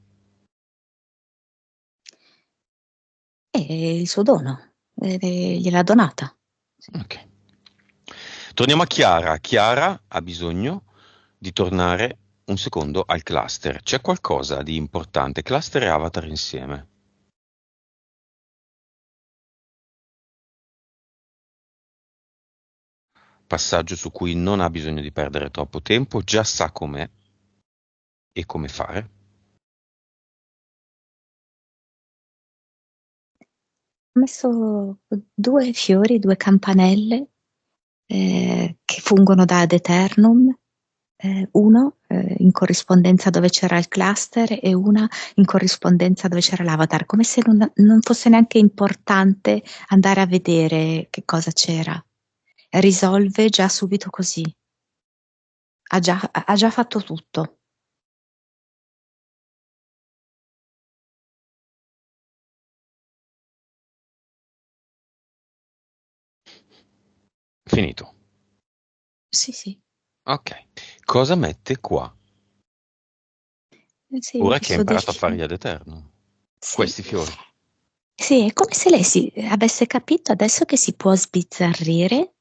E il suo dono, gliel'ha donata. Ok. Torniamo a Chiara. Chiara ha bisogno di tornare un secondo al cluster. C'è qualcosa di importante. Cluster e avatar insieme. Passaggio su cui non ha bisogno di perdere troppo tempo, già sa com'è e come fare. Ho messo 2 fiori, 2 campanelle, che fungono da ad eternum, uno, in corrispondenza dove c'era il cluster e una in corrispondenza dove c'era l'avatar, come se non fosse neanche importante andare a vedere che cosa c'era. Risolve già subito così. Ha già fatto tutto. Finito. Sì, sì. Ok. Cosa mette qua? Sì, ho Ora che ha messo dei imparato a fiori. fargli ad eterno. Sì. Questi fiori. Sì, è come se lei avesse capito adesso che si può sbizzarrire,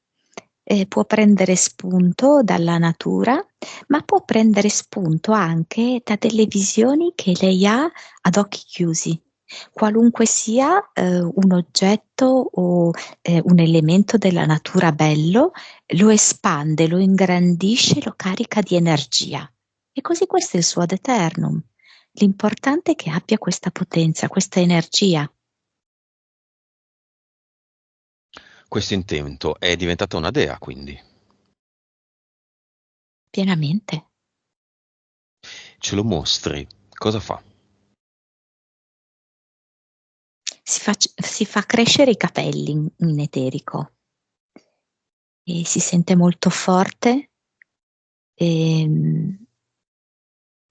può prendere spunto dalla natura, ma può prendere spunto anche da delle visioni che lei ha ad occhi chiusi. Qualunque sia, un oggetto o, un elemento della natura bello, lo espande, lo ingrandisce, lo carica di energia. E così questo è il suo ad eternum. L'importante è che abbia questa potenza, questa energia. Questo intento è diventata una dea, quindi. Pienamente. Ce lo mostri. Cosa fa? Si fa crescere i capelli in eterico e si sente molto forte, ehm,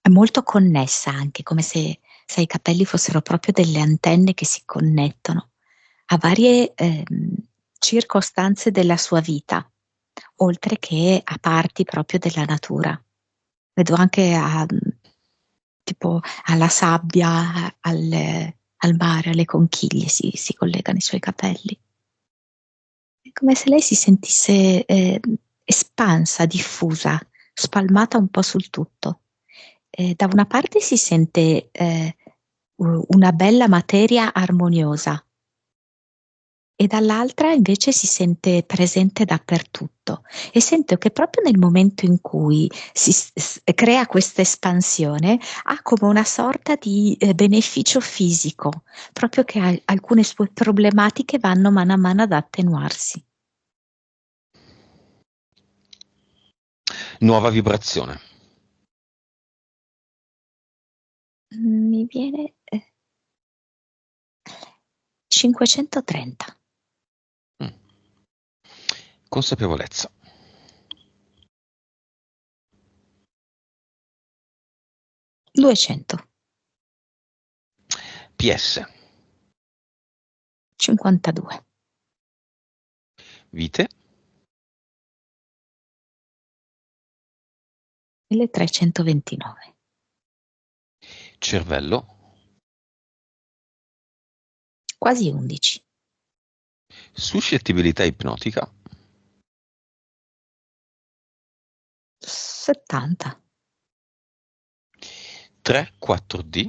è molto connessa anche, come se i capelli fossero proprio delle antenne che si connettono a varie, circostanze della sua vita, oltre che a parti proprio della natura. Vedo anche tipo alla sabbia, al mare, alle conchiglie si collegano i suoi capelli. È come se lei si sentisse, espansa, diffusa, spalmata un po' sul tutto. Da una parte si sente, una bella materia armoniosa e dall'altra invece si sente presente dappertutto e sento che proprio nel momento in cui crea questa espansione ha come una sorta di beneficio fisico, proprio che alcune sue problematiche vanno mano a mano ad attenuarsi. Nuova vibrazione. Mi viene 530. Mm. Consapevolezza. 200. PS. 52. Vite. 1329. Cervello. Quasi 11. Suscettibilità ipnotica. 70. 3-4D.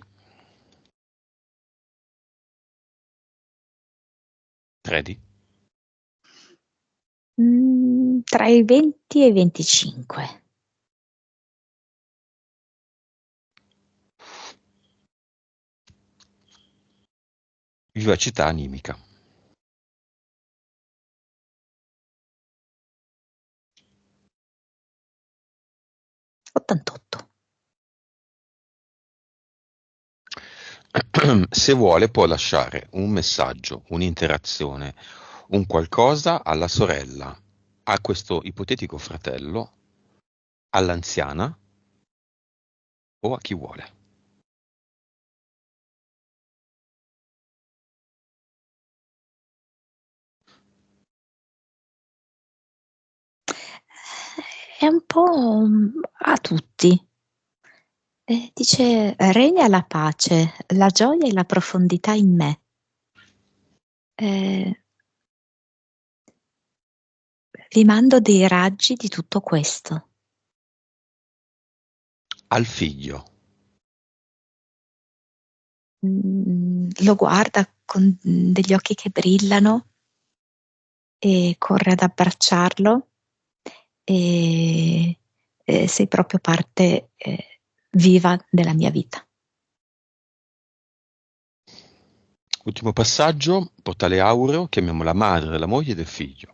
3D. Tra i 20 e i 25. Vivacità animica. 88. Se vuole può lasciare un messaggio, un'interazione, un qualcosa alla sorella, a questo ipotetico fratello, all'anziana o a chi vuole. è un po' a tutti. Dice: regna la pace, la gioia e la profondità in me. Eh, Vi mando dei raggi di tutto questo. Al figlio. Lo guarda con degli occhi che brillano e corre ad abbracciarlo e sei proprio parte viva della mia vita. Ultimo passaggio, portale aureo, chiamiamo la madre, la moglie del figlio.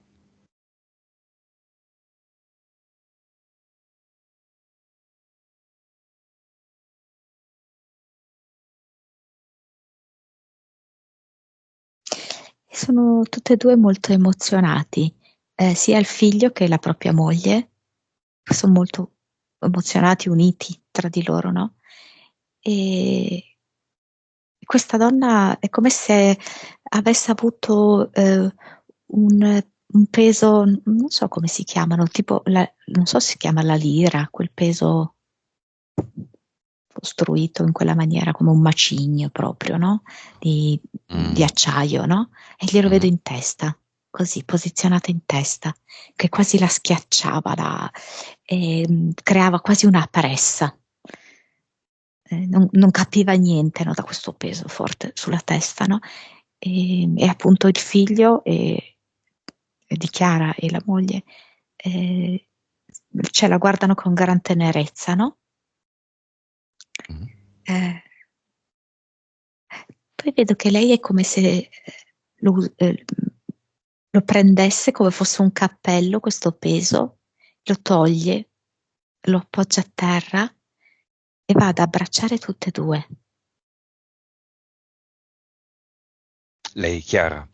Sono tutte e due molto emozionati, sia il figlio che la propria moglie, sono molto emozionati, uniti tra di loro, no? E questa donna è come se avesse avuto un peso, non so come si chiamano, tipo, non so se si chiama la lira, quel peso costruito in quella maniera, come un macigno proprio, no? Di acciaio, no? E glielo vedo in testa, così, posizionata in testa, che quasi la schiacciava, creava quasi una pressa. Non capiva niente, no, da questo peso forte sulla testa, no? E appunto il figlio di Chiara e la moglie cioè la guardano con gran tenerezza, no? Eh, Poi vedo che lei è come se lo prendesse come fosse un cappello, questo peso, lo toglie, lo appoggia a terra e va ad abbracciare tutte e due. Lei, Chiara.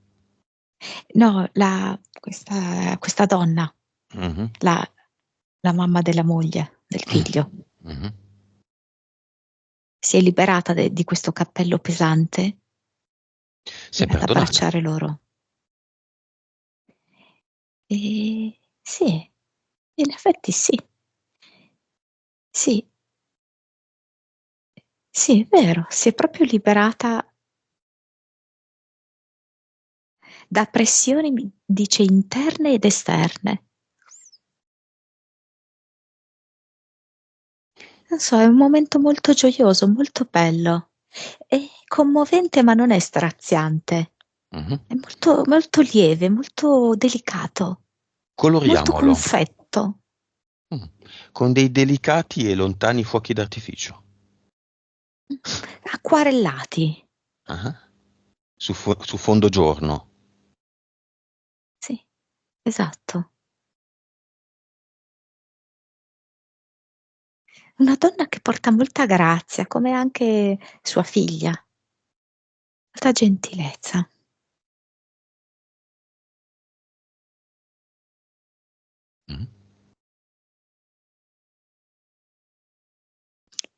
No, questa donna, Mhm. la, la mamma della moglie, del figlio, Mhm. si è liberata di questo cappello pesante e Sei va ad perdonata. abbracciare loro. E sì, in effetti sì, sì, sì, è vero, si è proprio liberata da pressioni, dice, interne ed esterne. Non so, è un momento molto gioioso, molto bello. È commovente, ma non è straziante. Mhm. È molto, molto lieve, molto delicato, molto Coloriamolo. confetto. Mm. Con dei delicati e lontani fuochi d'artificio. Acquarellati. Ah. Su fondo giorno. Sì, esatto. Una donna che porta molta grazia, come anche sua figlia, molta gentilezza. Mm.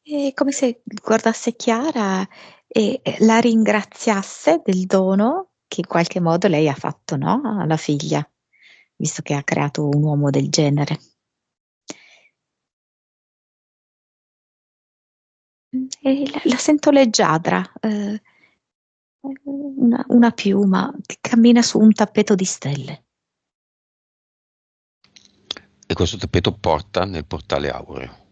È come se guardasse Chiara e la ringraziasse del dono che in qualche modo lei ha fatto, no? Alla figlia, visto che ha creato un uomo del genere. E la sento leggiadra, una piuma che cammina su un tappeto di stelle. E questo tappeto porta nel portale aureo.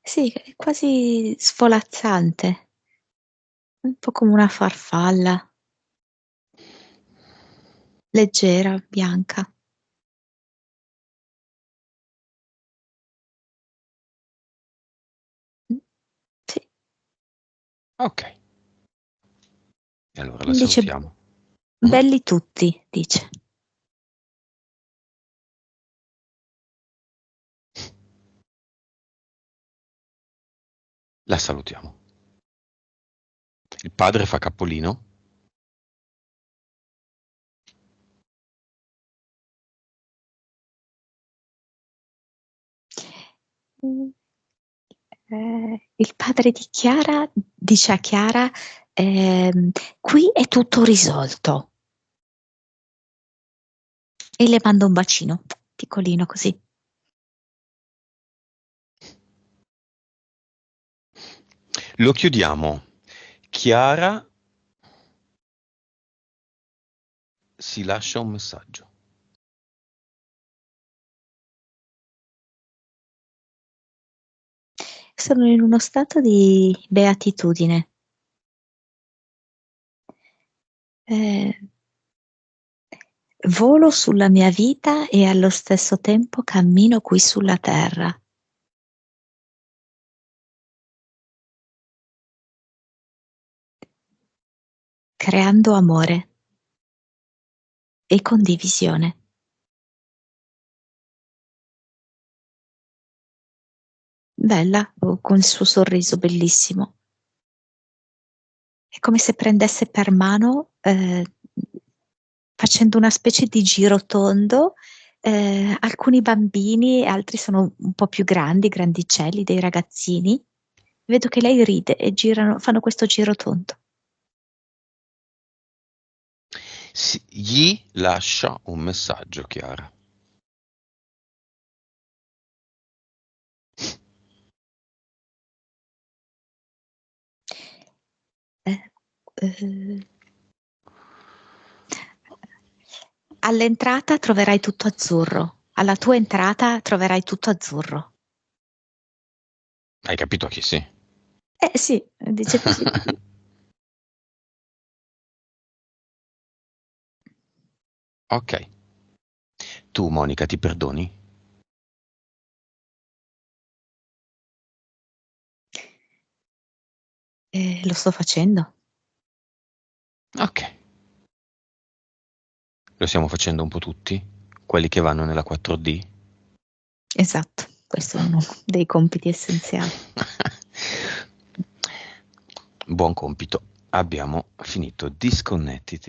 Sì, è quasi svolazzante, un po' come una farfalla, leggera, bianca. Mm, sì. Ok, e allora la Dice, salutiamo. Mhm. belli tutti, dice. La salutiamo. Il padre fa capolino. Mm, il padre di Chiara dice a Chiara, qui è tutto risolto. e le mando un bacino, piccolino così. Lo chiudiamo. Chiara si lascia un messaggio. Sono in uno stato di beatitudine. Volo sulla mia vita e allo stesso tempo cammino qui sulla terra. Creando amore e condivisione. Bella, con il suo sorriso bellissimo. È come se prendesse per mano, facendo una specie di girotondo, alcuni bambini, altri sono un po' più grandi, grandicelli, dei ragazzini. Vedo che lei ride e fanno questo girotondo. Gli lascia un messaggio, Chiara. All'entrata troverai tutto azzurro, alla tua entrata troverai tutto azzurro. Hai capito chi sì? Sì, dice così. Ok. Tu, Monica, ti perdoni? Lo sto facendo. Ok. Lo stiamo facendo un po' tutti? Quelli che vanno nella 4D? Esatto, questo è uno dei compiti essenziali. Buon compito. Abbiamo finito. Disconnettiti.